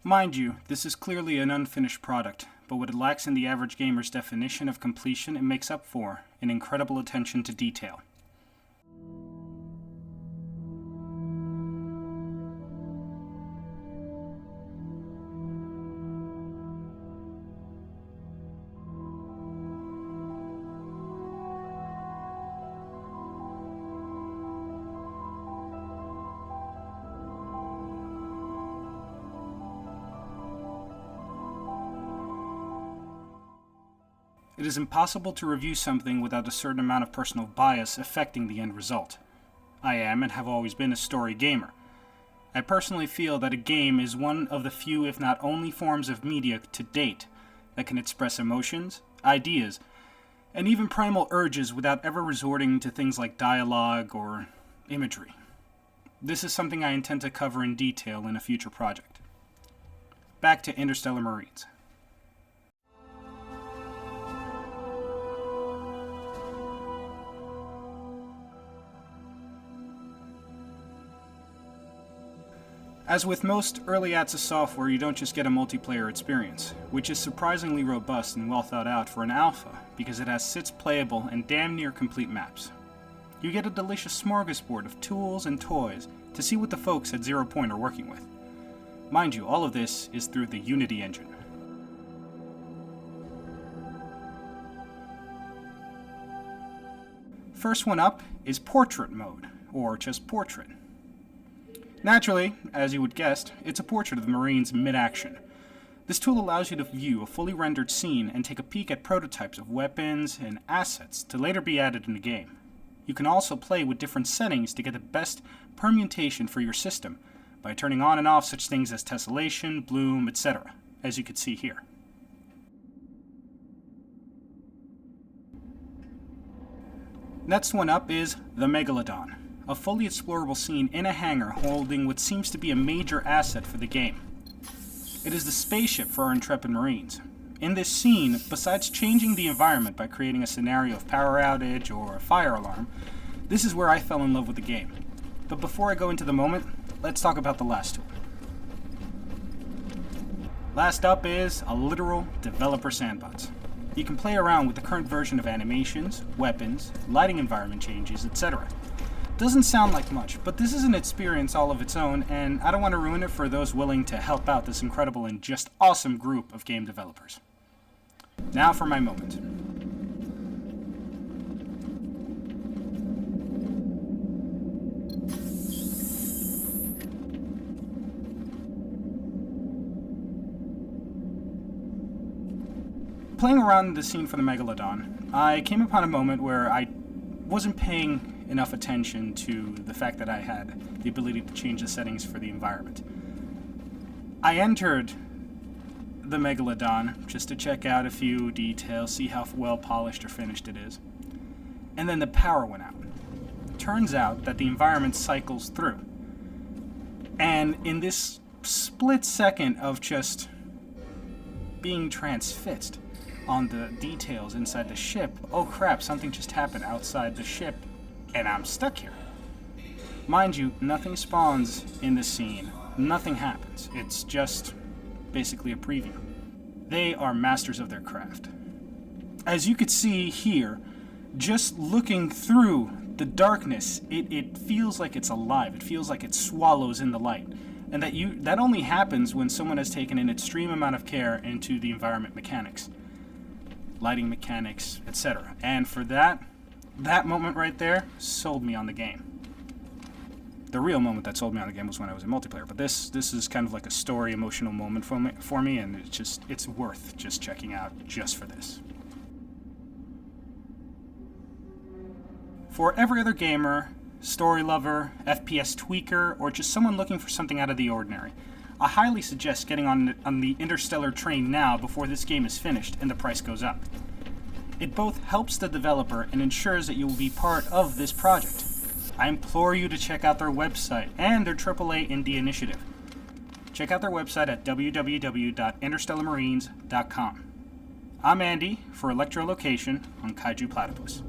Mind you, this is clearly an unfinished product, but what it lacks in the average gamer's definition of completion, it makes up for in incredible attention to detail. It is impossible to review something without a certain amount of personal bias affecting the end result. I am and have always been a story gamer. I personally feel that a game is one of the few, if not only, forms of media to date that can express emotions, ideas, and even primal urges without ever resorting to things like dialogue or imagery. This is something I intend to cover in detail in a future project. Back to Interstellar Marines. As with most early access software, you don't just get a multiplayer experience, which is surprisingly robust and well thought out for an alpha because it has 6 playable and damn near complete maps. You get a delicious smorgasbord of tools and toys to see what the folks at Zero Point are working with. Mind you, all of this is through the Unity engine. First one up is Portrait Mode, or just Portrait. Naturally, as you would guess, it's a portrait of the Marines mid-action. This tool allows you to view a fully rendered scene and take a peek at prototypes of weapons and assets to later be added in the game. You can also play with different settings to get the best permutation for your system by turning on and off such things as tessellation, bloom, etc., as you can see here. Next one up is the Megalodon, a fully explorable scene in a hangar holding what seems to be a major asset for the game. It is the spaceship for our intrepid Marines. In this scene, besides changing the environment by creating a scenario of power outage or a fire alarm, this is where I fell in love with the game. But before I go into the moment, let's talk about the last tool. Last up is a literal developer sandbox. You can play around with the current version of animations, weapons, lighting environment changes, etc. Doesn't sound like much, but this is an experience all of its own, and I don't want to ruin it for those willing to help out this incredible and just awesome group of game developers. Now for my moment. Playing around in the scene for the Megalodon, I came upon a moment where I wasn't paying enough attention to the fact that I had the ability to change the settings for the environment. I entered the Megalodon just to check out a few details, see how well polished or finished it is. And then the power went out. Turns out that the environment cycles through. And in this split second of just being transfixed on the details inside the ship, oh crap, something just happened outside the ship and I'm stuck here. Mind you, nothing spawns in the scene. Nothing happens. It's just basically a preview. They are masters of their craft. As you could see here, just looking through the darkness, it feels like it's alive. It feels like it swallows in the light. And that only happens when someone has taken an extreme amount of care into the environment mechanics, lighting mechanics, etc. And for that moment right there sold me on the game. The real moment that sold me on the game was when I was in multiplayer, but this is kind of like a story, emotional moment for me, and it's worth just checking out just for this. For every other gamer, story lover, FPS tweaker, or just someone looking for something out of the ordinary, I highly suggest getting on the Interstellar train now before this game is finished and the price goes up. It both helps the developer and ensures that you will be part of this project. I implore you to check out their website and their AAA Indie initiative. Check out their website at www.interstellarmarines.com. I'm Andy for Electrolocation on Kaiju Platypus.